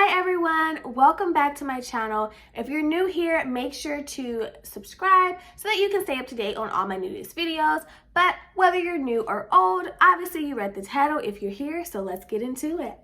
Hi everyone, welcome back to my channel. If you're new here, make sure to subscribe so that you can stay up to date on all my newest videos. But whether you're new or old, obviously you read the title if you're here, so let's get into it.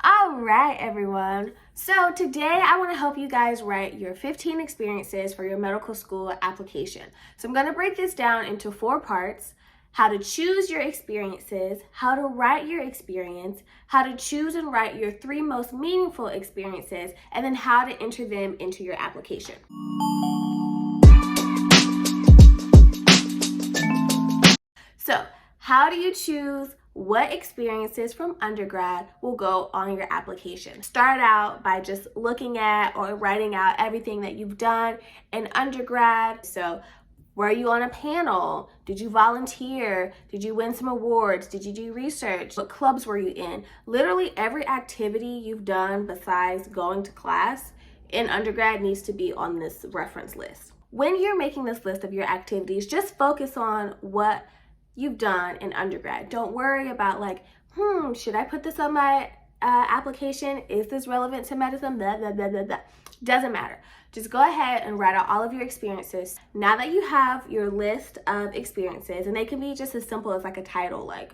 Alright everyone, so today I want to help you guys write your 15 experiences for your medical school application. So I'm going to break this down into 4 parts: how to choose your experiences, how to write your experience, how to choose and write your 3 most meaningful experiences, and then how to enter them into your application. So how do you choose what experiences from undergrad will go on your application? Start out by just looking at or writing out everything that you've done in undergrad. So were you on a panel? Did you volunteer? Did you win some awards? Did you do research? What clubs were you in? Literally every activity you've done besides going to class in undergrad needs to be on this reference list. When you're making this list of your activities, just focus on what you've done in undergrad. Don't worry about like, should I put this on my application? Is this relevant to medicine? Blah, blah, blah, blah, blah. Doesn't matter. Just go ahead and write out all of your experiences. Now that you have your list of experiences, and they can be just as simple as like a title, like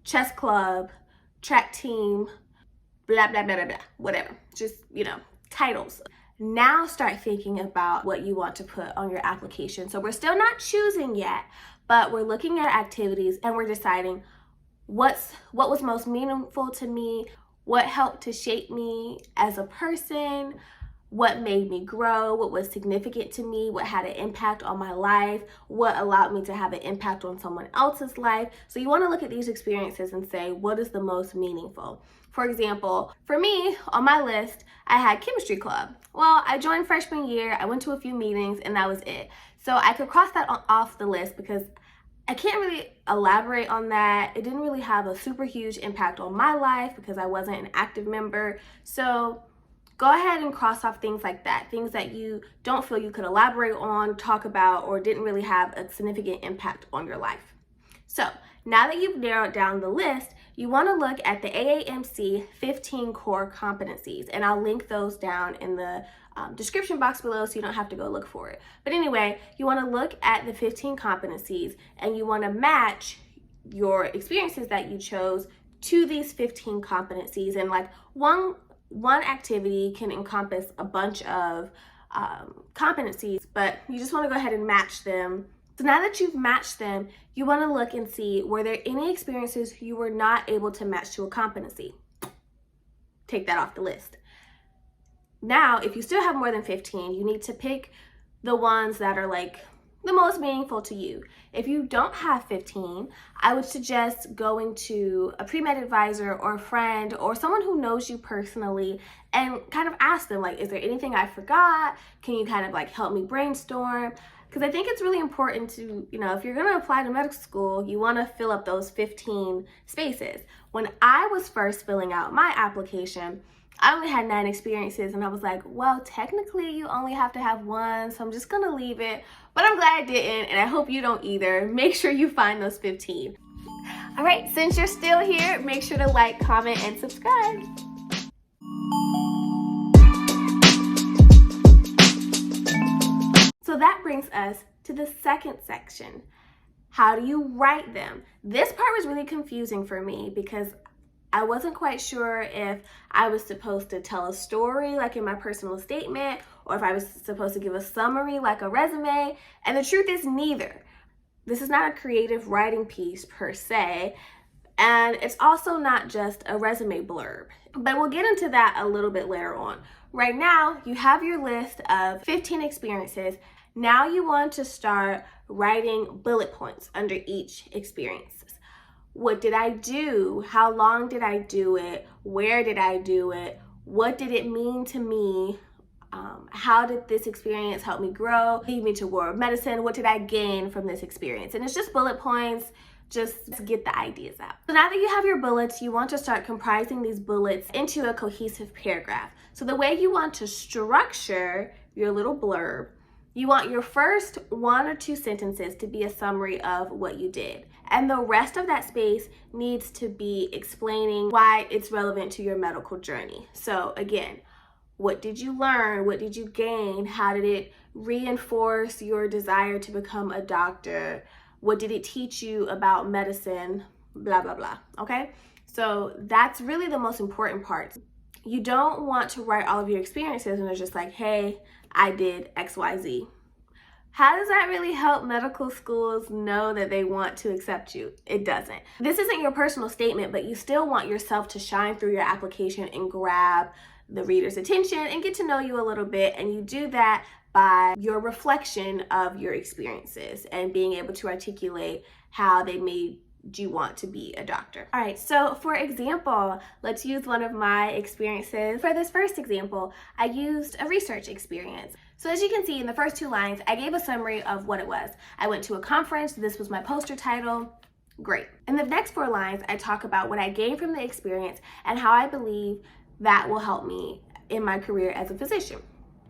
chess club, track team, blah, blah, blah, blah, blah, whatever. Just, titles. Now start thinking about what you want to put on your application. So we're still not choosing yet, but we're looking at activities and we're deciding what was most meaningful to me, what helped to shape me as a person, what made me grow, what was significant to me, what had an impact on my life, what allowed me to have an impact on someone else's life. So you want to look at these experiences and say, what is the most meaningful? For example, for me, on my list, I had chemistry club. Well, I joined freshman year, I went to a few meetings, and that was it. So I could cross that off the list because I can't really elaborate on that. It didn't really have a super huge impact on my life because I wasn't an active member. So go ahead and cross off things like that, things that you don't feel you could elaborate on, talk about, or didn't really have a significant impact on your life. So now that you've narrowed down the list, you want to look at the AAMC 15 core competencies, and I'll link those down in the description box below so you don't have to go look for it. But anyway, you want to look at the 15 competencies and you want to match your experiences that you chose to these 15 competencies. And like one activity can encompass a bunch of competencies, but you just want to go ahead and match them. So now that you've matched them, you want to look and see, were there any experiences you were not able to match to a competency? Take that off the list. Now, if you still have more than 15, you need to pick the ones that are like the most meaningful to you. If you don't have 15, I would suggest going to a pre-med advisor or a friend or someone who knows you personally and kind of ask them, like, is there anything I forgot? Can you kind of like help me brainstorm? Because I think it's really important to, if you're going to apply to medical school, you want to fill up those 15 spaces. When I was first filling out my application, I only had 9 experiences, and I was like, well, technically you only have to have 1, so I'm just gonna leave it. But I'm glad I didn't, and I hope you don't either. Make sure you find those 15. All right, since you're still here, make sure to like, comment, and subscribe. So that brings us to the second section. How do you write them? This part was really confusing for me because I wasn't quite sure if I was supposed to tell a story like in my personal statement or if I was supposed to give a summary like a resume. And the truth is neither. This is not a creative writing piece per se. And it's also not just a resume blurb. But we'll get into that a little bit later on. Right now, you have your list of 15 experiences. Now you want to start writing bullet points under each experience. What did I do? How long did I do it? Where did I do it? What did it mean to me? How did this experience help me grow, lead me to world medicine? What did I gain from this experience? And it's just bullet points, just to get the ideas out. So now that you have your bullets, you want to start comprising these bullets into a cohesive paragraph. So the way you want to structure your little blurb, You want your first 1 or 2 sentences to be a summary of what you did. And the rest of that space needs to be explaining why it's relevant to your medical journey. So again, what did you learn? What did you gain? How did it reinforce your desire to become a doctor? What did it teach you about medicine? Blah, blah, blah, okay? So that's really the most important part. You don't want to write all of your experiences and it's just like, hey, I did XYZ. How does that really help medical schools know that they want to accept you? It doesn't. This isn't your personal statement, but you still want yourself to shine through your application and grab the reader's attention and get to know you a little bit. And you do that by your reflection of your experiences and being able to articulate how they made you want to be a doctor. All right, so for example, let's use one of my experiences. For this first example, I used a research experience. So as you can see in the first 2 lines, I gave a summary of what it was. I went to a conference, this was my poster title, great. In the next 4 lines, I talk about what I gained from the experience and how I believe that will help me in my career as a physician.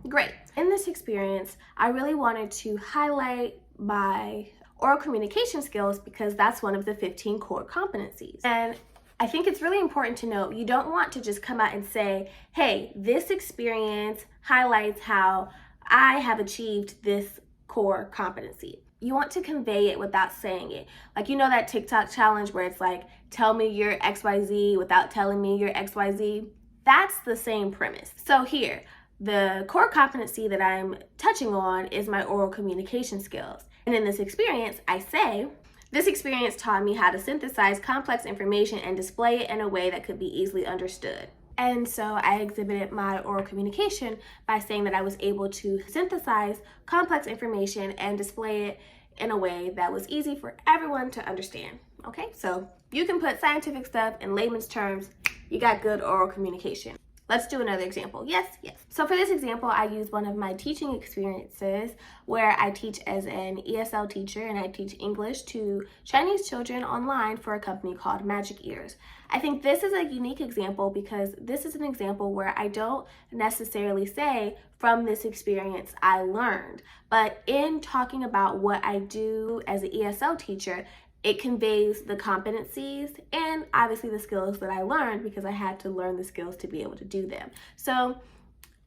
Great. In this experience, I really wanted to highlight my oral communication skills because that's one of the 15 core competencies. And I think it's really important to note, you don't want to just come out and say, hey, this experience highlights how I have achieved this core competency. You want to convey it without saying it. Like, you know that TikTok challenge where it's like, tell me your XYZ without telling me your XYZ? That's the same premise. So here, the core competency that I'm touching on is my oral communication skills. And in this experience, I say, this experience taught me how to synthesize complex information and display it in a way that could be easily understood. And so I exhibited my oral communication by saying that I was able to synthesize complex information and display it in a way that was easy for everyone to understand. Okay, so you can put scientific stuff in layman's terms, you got good oral communication. Let's do another example. Yes. So for this example, I use one of my teaching experiences where I teach as an ESL teacher and I teach English to Chinese children online for a company called Magic Ears. I think this is a unique example because this is an example where I don't necessarily say from this experience I learned, but in talking about what I do as an ESL teacher, it conveys the competencies and obviously the skills that I learned because I had to learn the skills to be able to do them. So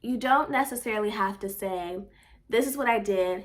you don't necessarily have to say, this is what I did,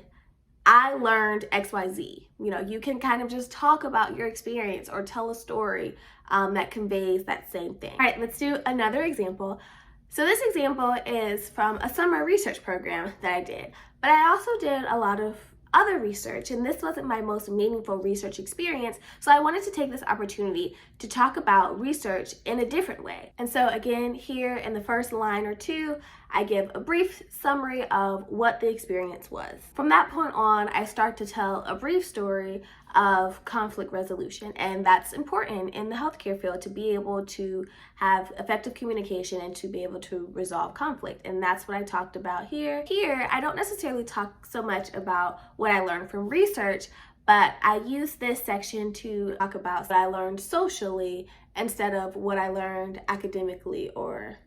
I learned XYZ. You know, you can kind of just talk about your experience or tell a story that conveys that same thing. All right, let's do another example. So this example is from a summer research program that I did, but I also did a lot of other research, and this wasn't my most meaningful research experience, so I wanted to take this opportunity to talk about research in a different way. And so again, here in the first line or 2, I give a brief summary of what the experience was. From that point on, I start to tell a brief story of conflict resolution, and that's important in the healthcare field to be able to have effective communication and to be able to resolve conflict, and that's what I talked about here. Here, I don't necessarily talk so much about what I learned from research, but I use this section to talk about what I learned socially instead of what I learned academically or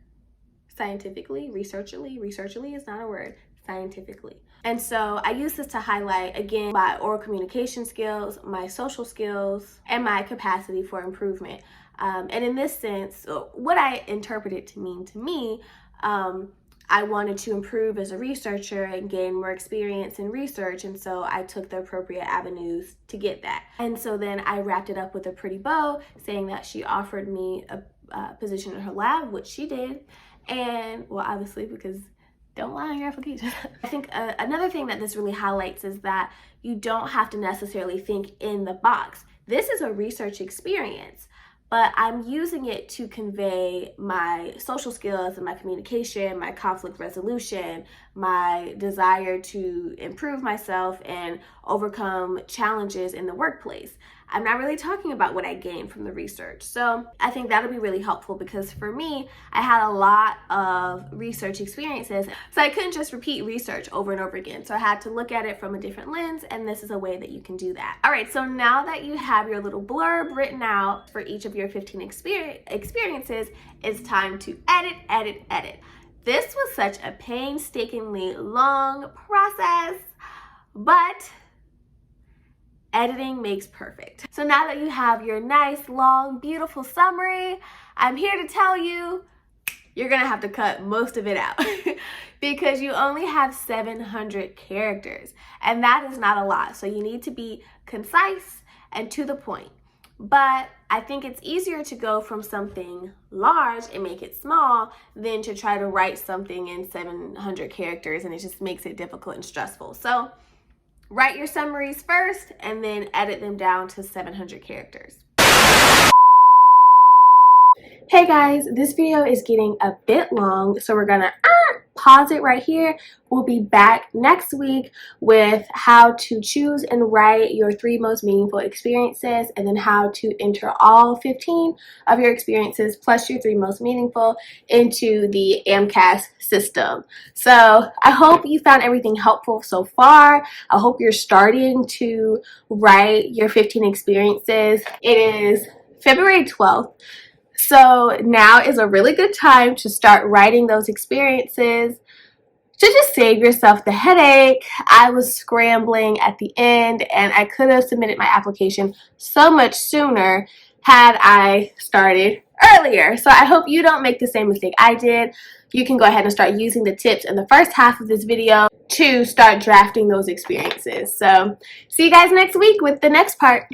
scientifically, researchally is not a word, scientifically. And so I use this to highlight, again, my oral communication skills, my social skills, and my capacity for improvement. And in this sense, what I interpret it to mean to me, I wanted to improve as a researcher and gain more experience in research, and so I took the appropriate avenues to get that. And so then I wrapped it up with a pretty bow, saying that she offered me a position in her lab, which she did, and, well, obviously, because don't lie on your application. I think another thing that this really highlights is that you don't have to necessarily think in the box. This is a research experience, but I'm using it to convey my social skills and my communication, my conflict resolution, my desire to improve myself and overcome challenges in the workplace. I'm not really talking about what I gained from the research. So I think that'll be really helpful because for me, I had a lot of research experiences. So I couldn't just repeat research over and over again. So I had to look at it from a different lens, and this is a way that you can do that. All right, so now that you have your little blurb written out for each of your 15 experiences, it's time to edit. This was such a painstakingly long process. but editing makes perfect. So now that you have your nice, long, beautiful summary, I'm here to tell you you're gonna have to cut most of it out because you only have 700 characters, and that is not a lot. So you need to be concise and to the point. But I think it's easier to go from something large and make it small than to try to write something in 700 characters, and it just makes it difficult and stressful. So write your summaries first and then edit them down to 700 characters. Hey guys, this video is getting a bit long, so we're gonna pause it right here. We'll be back next week with how to choose and write your 3 most meaningful experiences, and then how to enter all 15 of your experiences plus your 3 most meaningful into the AMCAS system. So I hope you found everything helpful so far. I hope you're starting to write your 15 experiences. It is February 12th. So now is a really good time to start writing those experiences to just save yourself the headache. I was scrambling at the end, and I could have submitted my application so much sooner had I started earlier. So I hope you don't make the same mistake I did. You can go ahead and start using the tips in the first half of this video to start drafting those experiences. So see you guys next week with the next part.